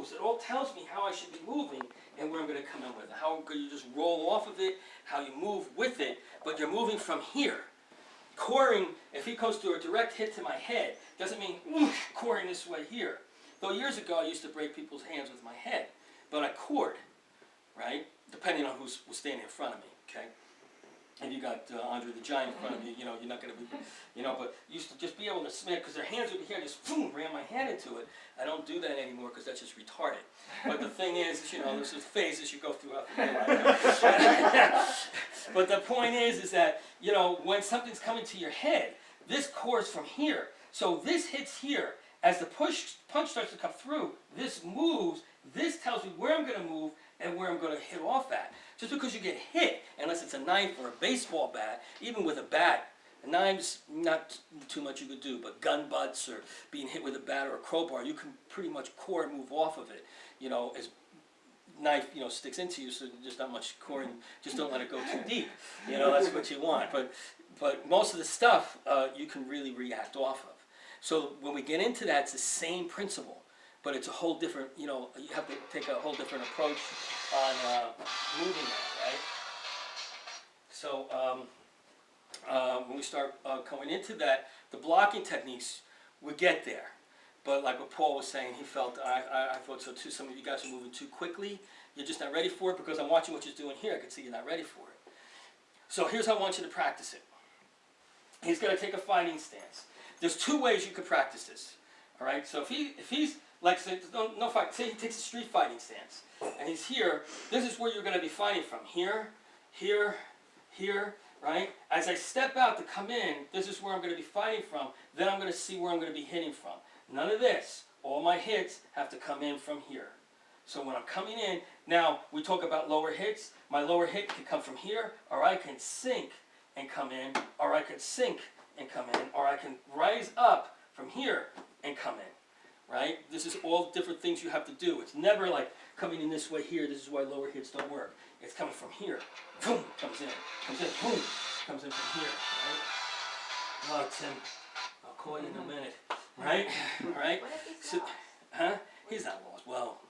moves. It all tells me how I should be moving and where I'm going to come in with it. How you just roll off of it, how you move with it, but you're moving from here. Coring, if he goes through a direct hit to my head, doesn't mean coring this way here. Though years ago I used to break people's hands with my head, but I cored, right? Depending on who was standing in front of me, okay? If you got Andre the Giant in front of you, you know, you're not going to be, you know, but used to just be able to smack, because their hands would be here, I just boom, ran my hand into it. I don't do that anymore because that's just retarded. But the thing is, you know, there's phases you go throughout your life. But the point is that, you know, when something's coming to your head, this cores from here. So this hits here. As the punch starts to come through, this moves, this tells me where I'm going to move and where I'm going to hit off at. Just because you get hit, unless it's a knife or a baseball bat, even with a bat, a knife's not too much you could do, but gun butts or being hit with a bat or a crowbar, you can pretty much core and move off of it. You know, as knife, you know, sticks into you, so there's not much coring, just don't let it go too deep. You know, that's what you want. But most of the stuff you can really react off of. So when we get into that, it's the same principle, but it's a whole different, you know, you have to take a whole different approach on moving that, right? So when we start going into that, the blocking techniques, we get there. But like what Paul was saying, he felt, I thought so too, some of you guys are moving too quickly. You're just not ready for it because I'm watching what you're doing here. I can see you're not ready for it. So here's how I want you to practice it. He's going to take a fighting stance. There's two ways you could practice this. All right. So if he's like, say, no fight. Say he takes a street fighting stance, and he's here. This is where you're going to be fighting from. Here, here, here. Right. As I step out to come in, this is where I'm going to be fighting from. Then I'm going to see where I'm going to be hitting from. None of this. All my hits have to come in from here. So when I'm coming in, now we talk about lower hits. My lower hit can come from here, or I can sink and come in, or I can sink and come in, or I can rise up from here and come in, right? This is all different things you have to do. It's never like coming in this way here. This is why lower hits don't work. It's coming from here. Boom, comes in, boom, comes in from here, right? Oh, Tim, I'll call you in a minute, right? All right? So, huh? He's not lost. Well,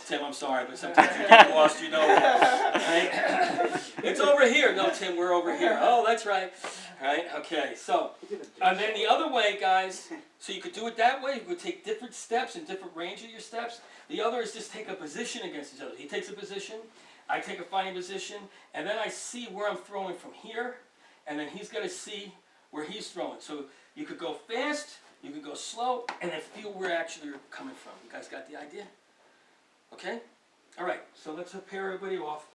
Tim, I'm sorry, but sometimes you get lost, you know that, right? It's over here. No, Tim, we're over here. Oh, that's right. Right? Okay, so, and then the other way, guys, so you could do it that way. You could take different steps and different range of your steps. The other is just take a position against each other. He takes a position, I take a fighting position, and then I see where I'm throwing from here, and then he's going to see where he's throwing. So you could go fast, you could go slow, and then feel where actually you're coming from. You guys got the idea? Okay? All right, so let's pair everybody off.